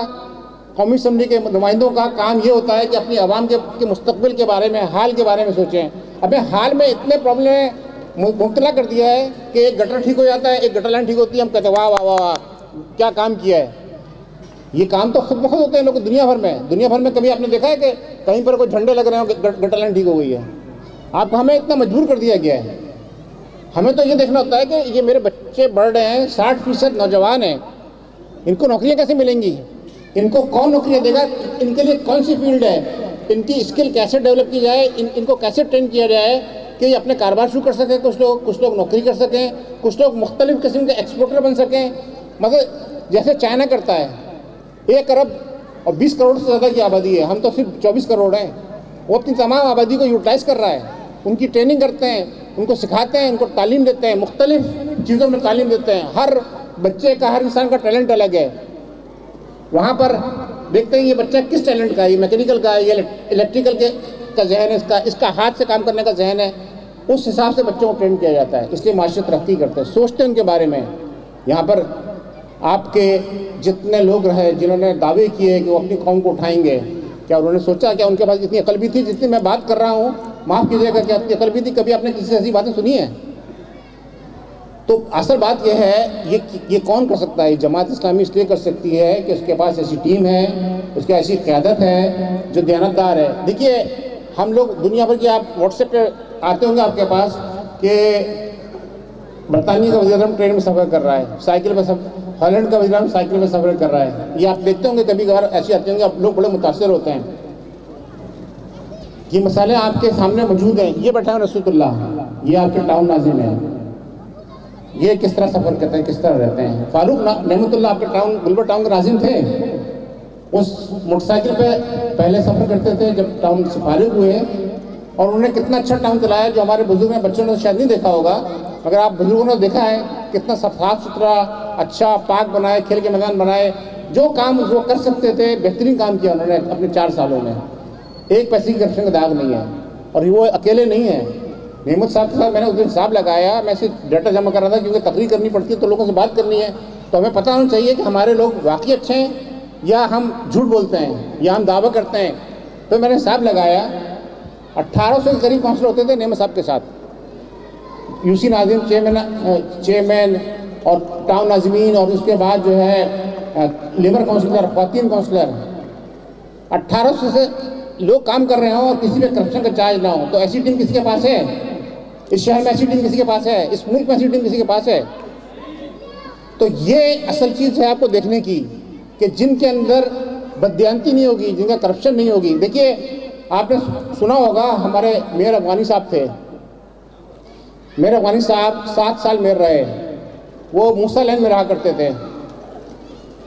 कौमी असम्बली के नुमाइंदों का काम ये होता है कि अपनी आवाम के मुस्तकबिल के बारे में, हाल के बारे में सोचें। अबे हाल में इतने प्रॉब्लम में मुब्तला कर दिया है कि एक गटर ठीक हो जाता है, एक गटर लाइन ठीक होती है, हम कहते हैं वाह वाह वाह क्या काम किया है। ये काम तो खुद ब खुद होते हैं लोग दुनिया भर में। कभी आपने देखा है कि कहीं पर कोई झंडे लग रहे हो, गटर लाइन ठीक हो गई है? आप हमें इतना मजबूर कर दिया गया है। हमें तो ये देखना होता है कि ये मेरे बच्चे बढ़ रहे हैं, 60% नौजवान हैं, इनको नौकरियाँ कैसे मिलेंगी, इनको कौन नौकरियाँ देगा, इनके लिए कौन सी फील्ड है, इनकी स्किल कैसे डेवलप की जाए, इनको कैसे ट्रेन किया जाए कि ये अपने कारोबार शुरू कर सकें। कुछ लोग नौकरी कर सकें, कुछ लोग मुख्तलिफ़ किस्म के एक्सपोर्टर बन सकें। मतलब जैसे चाइना करता है, 1 अरब और 20 करोड़ से ज़्यादा की आबादी है, हम तो सिर्फ 24 करोड़ हैं। वो अपनी तमाम आबादी को यूटिलाइज़ कर रहा है, उनकी ट्रेनिंग करते हैं, उनको सिखाते हैं, उनको तालीम देते हैं, मुख्तलिफ़ चीज़ों में तालीम देते हैं। हर बच्चे का, हर इंसान का टैलेंट अलग है। वहाँ पर देखते हैं ये बच्चा किस टैलेंट का है, ये मैकेनिकल का है, ये इलेक्ट्रिकल का जहन है, इसका हाथ से काम करने का जहन है, उस हिसाब से बच्चों को ट्रेन किया जाता है। इसलिए माशरे तरक्की करते हैं, सोचते हैं उनके बारे में। यहाँ पर आपके जितने लोग रहे जिन्होंने दावे किए कि वो अपनी कौम को उठाएंगे, क्या उन्होंने सोचा? क्या उनके पास इतनी अकल भी थी जितनी मैं बात कर रहा हूँ? माफ़ कीजिएगा, क्या इतनी अकल भी थी? कभी आपने किसी से ऐसी बातें सुनी है? तो असल बात यह है, ये कौन कर सकता है? जमात इस्लामी इसलिए कर सकती है कि उसके पास ऐसी टीम है, उसकी ऐसी क़यादत है जो दयानतदार है। देखिए, हम लोग दुनिया भर की, आप व्हाट्सएप पे आते होंगे आपके पास कि बरतानिया का वज़ीर-ए-आज़म ट्रेन में सफ़र कर रहा है, साइकिल पर हॉलैंड का वज़ीर-ए-आज़म साइकिल में सफ़र कर रहा है। ये आप देखते होंगे, कभी कभार ऐसे आते होंगे, आप लोग बड़े मुतासिर होते हैं। ये मसाले आपके सामने मौजूद हैं। ये बैठा है रसूलुल्लाह, ये आपके टाउन नाज़िम है, ये किस तरह सफ़र करते हैं, किस तरह रहते हैं। फारूक नेमतुल्लाह आपके टाउन, गुलबर टाउन के नाज़िम थे। उस मोटरसाइकिल पे पहले सफ़र करते थे जब टाउन से फारिग हुए, और उन्होंने कितना अच्छा टाउन चलाया, जो हमारे बुजुर्ग ने, बच्चों ने शायद नहीं देखा होगा, मगर आप बुजुर्गों ने देखा है कितना साफ सुथरा, अच्छा पार्क बनाए, खेल के मैदान बनाए। जो काम वो कर सकते थे, बेहतरीन काम किया उन्होंने अपने 4 सालों में। एक पैसे की करप्शन का दाग नहीं है, और वो अकेले नहीं है। नेमत साहब के साथ मैंने उस दिन हिसाब लगाया, मैं सिर्फ डाटा जमा कर रहा था, क्योंकि तकरीर करनी पड़ती है तो लोगों से बात करनी है, तो हमें पता होना चाहिए कि हमारे लोग वाकई अच्छे हैं या हम झूठ बोलते हैं या हम दावा करते हैं। तो मैंने हिसाब लगाया, 1800 के करीब काउंसलर होते थे नेमत साहब के साथ, यूसी नाज़िम चेयरमैन और टाउन नाज़मीन, और उसके बाद जो है लेबर काउंसलर, ख़वातीन काउंसलर। 1800 से लोग काम कर रहे हों और किसी में करप्शन का चार्ज ना हो, तो ऐसी टीम किसी के पास है? इस शहर में ऐसी टीम किसी के पास है? इस मुल्क में ऐसी टीम किसी के पास है? तो ये असल चीज़ है आपको देखने की, कि जिनके अंदर बददियानती नहीं होगी, जिनका करप्शन नहीं होगी। देखिए, आपने सुना होगा, हमारे मेयर अफगानी साहब थे। मेयर अफगानी साहब 7 साल मेयर रहे। वो मूसा लाइन में रहा करते थे,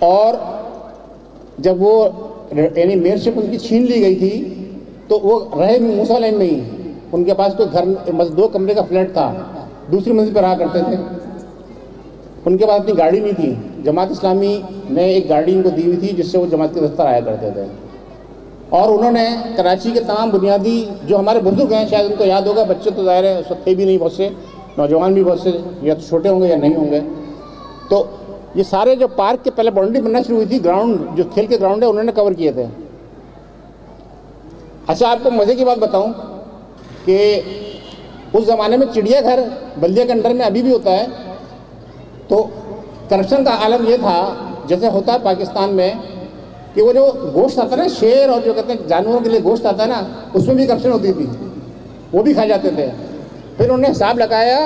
और जब वो यानी मेयरशिप उनकी छीन ली गई थी, तो वो रहे मूसा लाइन में ही। उनके पास तो घर, 2 कमरे का फ्लैट था, दूसरी मंजिल पर रहा करते थे। उनके पास अपनी गाड़ी नहीं थी। जमात इस्लामी ने एक गाड़ी उनको दी हुई थी, जिससे वो जमात के दफ्तर आया करते थे। और उन्होंने कराची के तमाम बुनियादी, जो हमारे बुजुर्ग हैं, शायद उनको याद होगा, बच्चे तो ज़ाहिर है उस वक्त थे भी नहीं, बहुत से नौजवान भी बहुत से या तो छोटे होंगे या नहीं होंगे। तो ये सारे जो पार्क के पहले बाउंड्री बनना शुरू हुई थी, ग्राउंड जो खेल के ग्राउंड है, उन्होंने कवर किए थे। अच्छा, आपको मज़े की बात बताऊं कि उस ज़माने में चिड़ियाघर बल्दिया के अंडर में अभी भी होता है। तो करप्शन का आलम ये था, जैसे होता है पाकिस्तान में, कि वो जो गोश्त आता है ना, शेर और जो कहते हैं जानवरों के लिए गोश्त आता है ना, उसमें भी करप्शन होती थी, वो भी खा जाते थे। फिर उन्होंने हिसाब लगाया,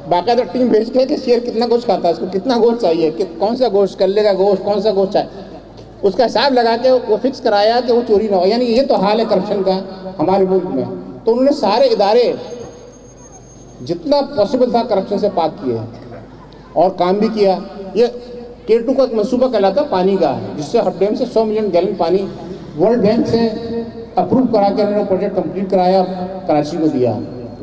बाकायदा टीम भेज के कि शेर कितना गोश्त खाता है, उसको कितना गोश्त चाहिए, कि कौन सा गोश्त, कल्ले का गोश्त, कौन सा गोश्त चाहिए, उसका हिसाब लगा के वो फिक्स कराया कि वो चोरी ना हो। यानी ये तो हाल है करप्शन का हमारे मुल्क में। तो उन्होंने सारे इदारे जितना पॉसिबल था करप्शन से पाक किए और काम भी किया। ये K2 का एक मनसूबा कहलाता है पानी का, जिससे हर डैम से 100 मिलियन गैलन पानी वर्ल्ड बैंक से अप्रूव करा के उन्होंने प्रोजेक्ट कंप्लीट कराया, कराची को दिया।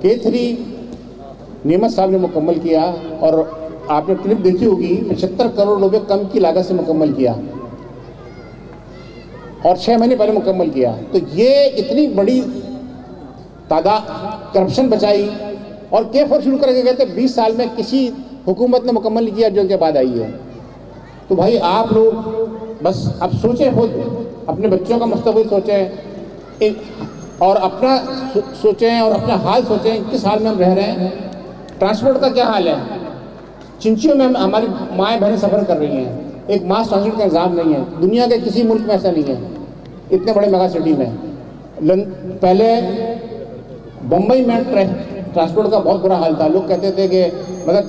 K3 नेमत साहब ने मुकम्मल किया, और आपने क्लिप देखी होगी, 75 करोड़ रुपये कम की लागत से मुकम्मल किया, और 6 महीने पहले मुकम्मल किया। तो ये इतनी बड़ी तादाद करप्शन बचाई, और K4 शुरू करके गए थे, 20 साल में किसी हुकूमत ने मुकम्मल नहीं किया जो उनके बाद आई है। तो भाई आप लोग बस अब सोचें, खुद अपने बच्चों का मुस्तकबिल सोचें, और अपना सोचें और अपना हाल सोचें, किस हाल में हम रह रहे हैं। ट्रांसपोर्ट का क्या हाल है? चिंचियों में हमारी माएँ बहनें सफ़र कर रही हैं, एक मास ट्रांसपोर्ट का इंतजाम नहीं है। दुनिया के किसी मुल्क में ऐसा नहीं है, इतने बड़े मेगा सिटी में। पहले बम्बई में ट्रांसपोर्ट का बहुत बुरा हाल था। लोग कहते थे कि मतलब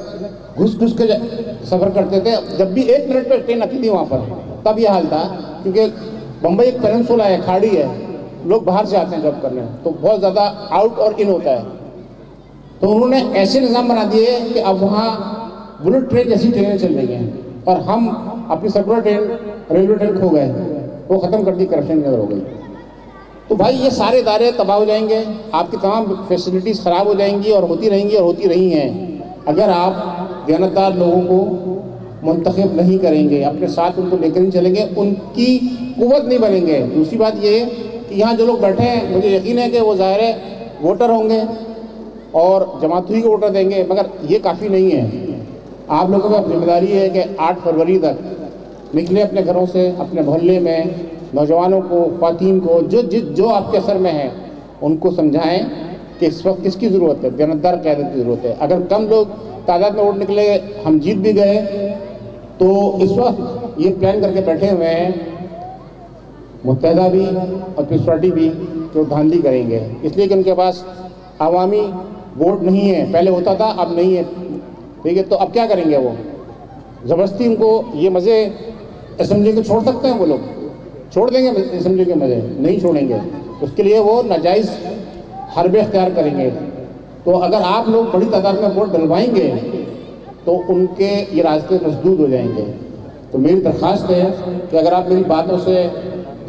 घुस के सफ़र करते थे। जब भी 1 मिनट पर ट्रेन आती थी वहाँ पर, तब ये हाल था, क्योंकि बम्बई एक पेनिनसुला है, खाड़ी है, लोग बाहर से आते हैं जॉब करने, तो बहुत ज़्यादा आउट और इन होता है। तो उन्होंने ऐसे निज़ाम बना दिए कि अब वहाँ बुलेट ट्रेन जैसी ट्रेनें चल रही हैं, और हम अपनी सर्कुलर ट्रेन, रेलवे ट्रेन खो गए, वो ख़त्म कर दी, करप्शन की हो गई। तो भाई ये सारे इदारे तबाह हो जाएंगे, आपकी तमाम फैसिलिटीज़ ख़राब हो जाएंगी, और होती रहेंगी और होती रही हैं, अगर आप दयानतदार लोगों को मुंतखब नहीं करेंगे, अपने साथ उनको लेकर नहीं चलेंगे, उनकी कुव्वत नहीं बनेंगे। दूसरी बात ये कि यहाँ जो लोग बैठे हैं, मुझे यकीन है कि वो ज़ाहिर है वोटर होंगे और जमातुई को वोटर देंगे, मगर ये काफ़ी नहीं है। आप लोगों की जिम्मेदारी है कि 8 फरवरी तक निकले अपने घरों से, अपने मोहल्ले में, नौजवानों को, ख्वातीन को, जो आपके असर में है, उनको समझाएं कि इस वक्त किसकी ज़रूरत है, जनतदार क़यादत की ज़रूरत है। अगर कम लोग तादाद में वोट निकले, हम जीत भी गए, तो इस वक्त ये प्लान करके बैठे हुए हैं मुत्तहदा भी और पीपल्स पार्टी भी जो धांधली करेंगे, इसलिए कि उनके पास अवामी वोट नहीं है। पहले होता था, अब नहीं है, ठीक है। तो अब क्या करेंगे वो? ज़बरदस्ती उनको ये मज़े असेंबली के छोड़ सकते हैं? वो लोग छोड़ देंगे असेंबली के मज़े? नहीं छोड़ेंगे। उसके लिए वो नाजायज़ हरबे अख्तियार करेंगे। तो अगर आप लोग बड़ी तादाद में वोट डलवाएंगे तो उनके ये रास्ते मसदूद हो जाएंगे। तो मेरी दरख्वास्त है कि अगर आप मेरी बातों से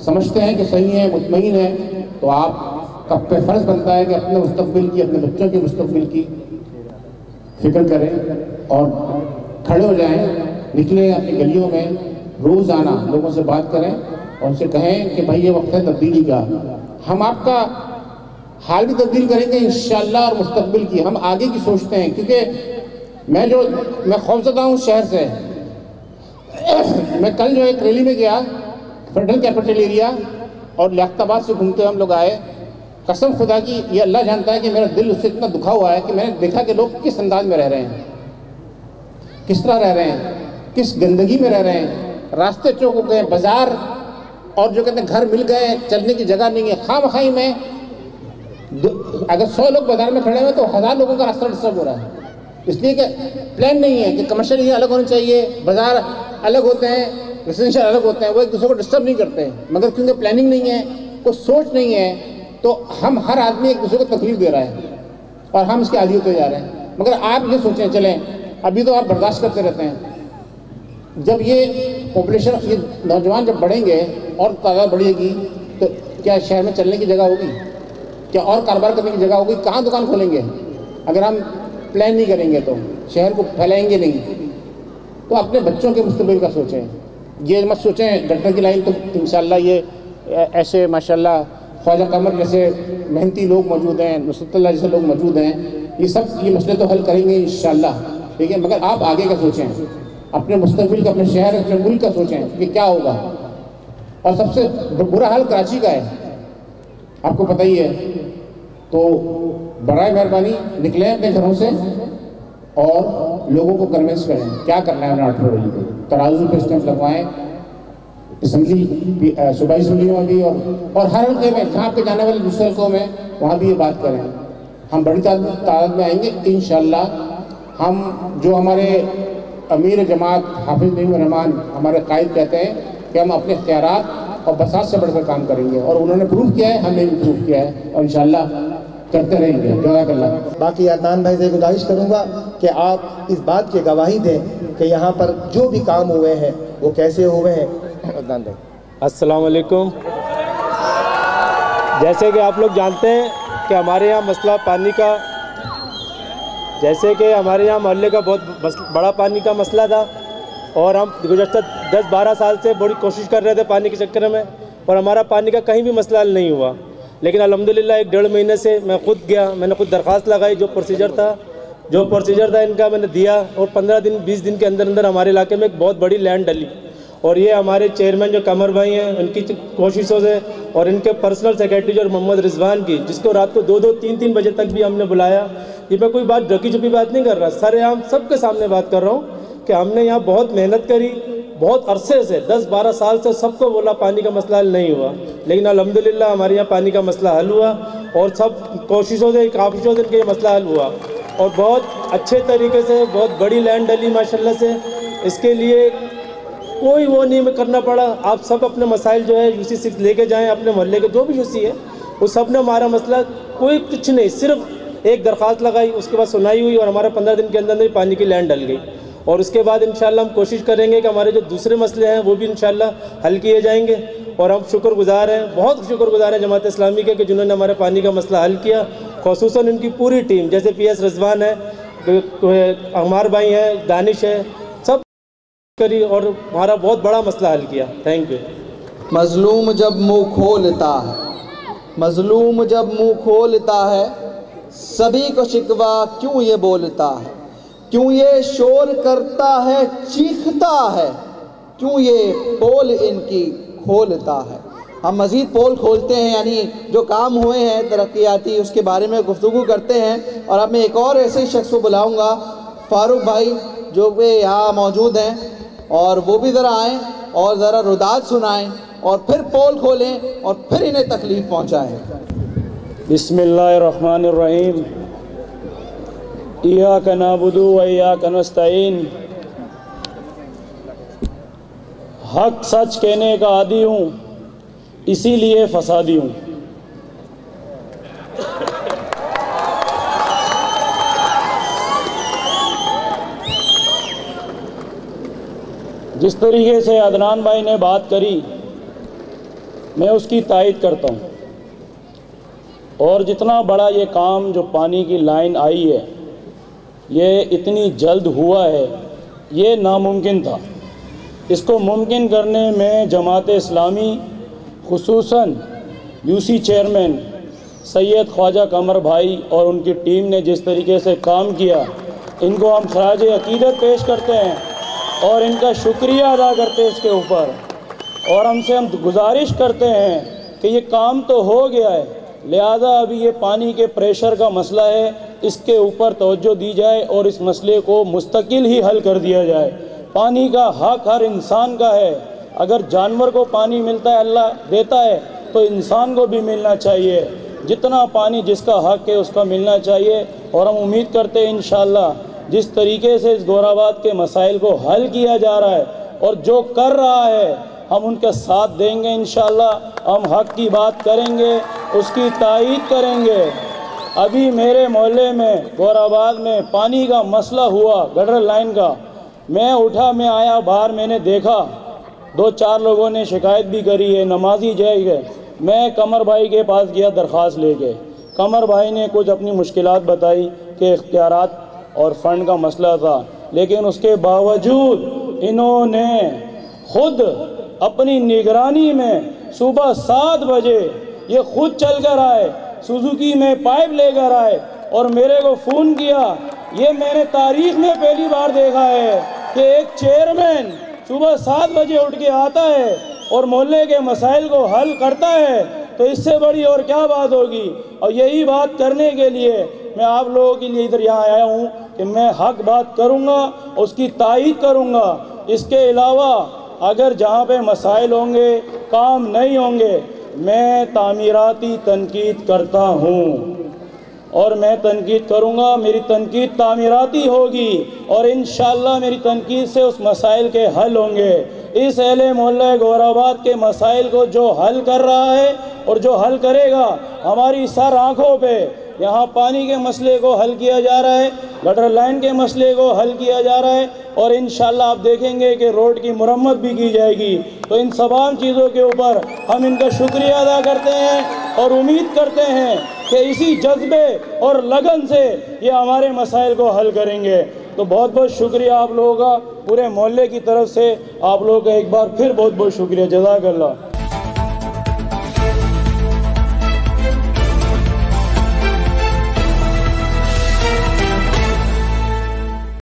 समझते हैं कि सही है, मुतमईन है, तो आपका पे फ़र्ज़ बनता है कि अपने मुस्तक़बिल की, अपने बच्चों के मुस्तक़बिल की फ़िक्र करें और खड़े हो जाएं, निकलें अपनी गलियों में, रोज़ाना लोगों से बात करें और उनसे कहें कि भाई ये वक्त है तब्दीली का। हम आपका हाल भी तब्दील करेंगे इंशाअल्लाह, और मुस्तक़बिल की हम आगे की सोचते हैं। क्योंकि मैं खौफज़दा हूँ शहर से। मैं कल जो एक रैली में गया फेडरल कैपिटल एरिया, और लियाकताबाद से घूमते हम लोग आए। कसम खुदा की, ये अल्लाह जानता है कि मेरा दिल उससे इतना दुखा हुआ है कि मैंने देखा कि लोग किस अंदाज में रह रहे हैं, किस तरह रह रहे हैं, किस गंदगी में रह रहे हैं। रास्ते चौक हो गए, बाज़ार, और जो कहते हैं घर मिल गए, चलने की जगह नहीं है। खामखाई में अगर 100 लोग बाज़ार में खड़े हुए तो 1000 लोगों का रास्ता डिस्टर्ब हो रहा है। इसलिए कि प्लान नहीं है कि कमर्शियल एरिया अलग होने चाहिए, बाज़ार अलग होते हैं, रेसिडेंशियल अलग होते हैं, वो एक दूसरे को डिस्टर्ब नहीं करते हैं। मगर क्योंकि प्लानिंग नहीं है, कोई सोच नहीं है, तो हम हर आदमी एक दूसरे को तकलीफ दे रहा है और हम इसके आदी होते जा रहे हैं। मगर आप ये सोचें, चलें, अभी तो आप बर्दाश्त करते रहते हैं। जब ये पॉपुलेशन, ये नौजवान जब बढ़ेंगे और तादाद बढ़ेगी, तो क्या शहर में चलने की जगह होगी? क्या और कारोबार करने की जगह होगी? कहाँ दुकान खोलेंगे? अगर हम प्लान नहीं करेंगे तो शहर को फैलाएंगे नहीं। तो अपने बच्चों के मुस्तकबिल का सोचें। ये मत सोचें डॉक्टर की लाइन तो इंशाअल्लाह ये ऐसे माशाअल्लाह ख्वाजा कमर जैसे मेहनती लोग मौजूद हैं, नुसरतुल्लाह जैसे लोग मौजूद हैं, ये मसले तो हल करेंगे इंशाअल्लाह, ठीक है। मगर आप आगे का सोचें, अपने मुस्तकबिल का, अपने शहर, अपने मुल्क का सोचें कि क्या होगा। और सबसे बुरा हाल कराची का है, आपको पता ही है। तो बराए मेहरबानी निकलें अपने घरों से और लोगों को कन्विंस करें क्या करना है। 8 फरवरी को तराजू पे स्टैंप लगवाएं, असम्बली, सूबाई असम्बली में भी, और हर हल्के में जहाँ पे जाने वाले दूसरे हल्कों में, वहाँ भी ये बात करें। हम बड़ी तादाद में आएंगे इंशाअल्लाह। हम जो हमारे अमीर जमात हाफिज़ नईमुर रहमान हमारे कायद कहते हैं कि हम अपने इख्तियारात और बसात से बढ़कर काम करेंगे, और उन्होंने प्रूव किया है, हमने भी प्रूव किया है, और इंशाअल्लाह करते रहेंगे। जज़ाकल्लाह। बाकी अदनान भाई से गुजारिश करूँगा कि आप इस बात की गवाही दें कि यहाँ पर जो भी काम हुए हैं वो कैसे हुए हैं। अदनान भाई। अस्सलाम वालेकुम। जैसे कि आप लोग जानते हैं कि हमारे यहाँ मसला पानी का, जैसे कि हमारे यहाँ मोहल्ले का बहुत बड़ा पानी का मसला था, और हम गुज़श्ता 10-12 साल से बड़ी कोशिश कर रहे थे पानी के चक्कर में, और हमारा पानी का कहीं भी मसला हल नहीं हुआ। लेकिन अल्हम्दुलिल्लाह 1-1.5 महीने से मैं खुद गया, मैंने खुद दरख्वास्त लगाई, जो प्रोसीजर था इनका मैंने दिया, और 15 दिन 20 दिन के अंदर अंदर हमारे इलाके में एक बहुत बड़ी लैंड डली। और ये हमारे चेयरमैन जो कमर भाई हैं, उनकी कोशिशों से, और इनके पर्सनल सेक्रेटरी जो मोहम्मद रिजवान की, जिसको रात को 2-2 3-3 बजे तक भी हमने बुलाया। ये मैं कोई बात ढकी छुपी बात नहीं कर रहा, सरेआम सबके सामने बात कर रहा हूँ कि हमने यहाँ बहुत मेहनत करी, बहुत अरसे से 10-12 साल से सबको बोला पानी का मसला हल नहीं हुआ, लेकिन अल्हम्दुलिल्लाह हमारे यहाँ पानी का मसला हल हुआ, और सब कोशिशों से, काफिशों से इनका मसला हल हुआ, और बहुत अच्छे तरीके से बहुत बड़ी लैंड डली माशाल्लाह से। इसके लिए कोई वो नहीं करना पड़ा। आप सब अपने मसाइल जो है UC 6 लेके जाएँ, अपने मोहल्ले के जो भी UC है वो सब ने हमारा मसला, कोई कुछ नहीं, सिर्फ एक दरख्वास्त लगाई, उसके बाद सुनाई हुई, और हमारा 15 दिन के अंदर ही पानी की लैंड डल गई। और उसके बाद इंशाअल्लाह हम कोशिश करेंगे कि हमारे जो दूसरे मसले हैं वो भी इंशाअल्लाह हल किए जाएंगे। और हम शुक्रगुजार हैं, बहुत शुक्रगुजार हैं जमात इस्लामी के कि जिन्होंने हमारे पानी का मसला हल किया, ख़ुसूसन इनकी पूरी टीम, जैसे PS रिजवान है, अमार भाई हैं, दानिश है, सब करी और हमारा बहुत बड़ा मसला हल किया। Thank you. मज़लूम जब मुँह खोलता है, मज़लूम जब मुँह खोलता है, सभी को शिकवा क्यों ये बोलता है, क्यों ये शोर करता है, चीखता है, क्यों ये पोल इनकी खोलता है। हम मज़ीद पोल खोलते हैं, यानी जो काम हुए हैं तरक्याती उसके बारे में गुफ्तगू करते हैं। और अब मैं एक और ऐसे शख्स को बुलाऊँगा, फ़ारूक भाई, जो कि यहाँ मौजूद हैं, और वो भी ज़रा आएँ और ज़रा रुदात सुनाएँ और फिर पोल खोलें और फिर इन्हें तकलीफ़ पहुँचाएँ। बिस्मिल्लाहिर्रहमानिर्रहीम। इय्याका नअबुदु व इय्याका नस्तईन। हक सच कहने का आदी हूँ, इसीलिए फसादी हूँ। जिस तरीके से अदनान भाई ने बात करी, मैं उसकी तायद करता हूँ। और जितना बड़ा ये काम जो पानी की लाइन आई है, ये इतनी जल्द हुआ है, ये नामुमकिन था। इसको मुमकिन करने में जमात इस्लामी, खुसूसन यूसी चेयरमैन सैयद ख्वाजा कमर भाई और उनकी टीम ने जिस तरीके से काम किया, इनको हम खराज अकीदत पेश करते हैं और इनका शुक्रिया अदा करते हैं इसके ऊपर। और हम गुजारिश करते हैं कि ये काम तो हो गया है, लिहाजा अभी ये पानी के प्रेशर का मसला है, इसके ऊपर तवज्जो दी जाए और इस मसले को मुस्तकिल ही हल कर दिया जाए। पानी का हक हर इंसान का है। अगर जानवर को पानी मिलता है, अल्लाह देता है, तो इंसान को भी मिलना चाहिए। जितना पानी जिसका हक है उसका मिलना चाहिए। और हम उम्मीद करते हैं इंशाअल्लाह जिस तरीके से इस गोराबाद के मसाइल को हल किया जा रहा है और जो कर रहा है, हम उनका साथ देंगे इंशाअल्लाह। हम हक की बात करेंगे, उसकी तायीद करेंगे। अभी मेरे मोहल्ले में गोराबाद में पानी का मसला हुआ, गटर लाइन का, मैं उठा, मैं आया बाहर, मैंने देखा 2-4 लोगों ने शिकायत भी करी है, नमाजी जाएंगे। मैं कमर भाई के पास गया दरख्वास्त लेके। कमर भाई ने कुछ अपनी मुश्किलात बताई कि इख्तियारात और फ़ंड का मसला था, लेकिन उसके बावजूद इन्होंने खुद अपनी निगरानी में सुबह 7 बजे ये खुद चल कर आए, सुजुकी में पाइप लेकर आए और मेरे को फ़ोन किया। ये मैंने तारीख़ में पहली बार देखा है कि एक चेयरमैन सुबह 7 बजे उठ के आता है और मोहल्ले के मसाइल को हल करता है, तो इससे बड़ी और क्या बात होगी। और यही बात करने के लिए मैं आप लोगों के लिए इधर यहाँ आया हूँ कि मैं हक बात करूँगा, उसकी तायीद करूँगा। इसके अलावा अगर जहाँ पे मसाइल होंगे, काम नहीं होंगे, मैं तामीराती तनकीद करता हूँ और मैं तनकीद करूँगा। मेरी तनकीद तामीराती होगी और इंशाअल्लाह मेरी तनकीद से उस मसाइल के हल होंगे। इस अहले मोहल्ला गोराबाद के मसाइल को जो हल कर रहा है और जो हल करेगा, हमारी सर आँखों पे यहाँ पानी के मसले को हल किया जा रहा है, गटर लाइन के मसले को हल किया जा रहा है और इंशाअल्लाह आप देखेंगे कि रोड की मुरम्मत भी की जाएगी। तो इन तमाम चीज़ों के ऊपर हम इनका शुक्रिया अदा करते हैं और उम्मीद करते हैं कि इसी जज्बे और लगन से ये हमारे मसाइल को हल करेंगे। तो बहुत बहुत शुक्रिया आप लोगों का, पूरे मोहल्ले की तरफ से आप लोगों का एक बार फिर बहुत बहुत शुक्रिया। जज़ाकल्लाह।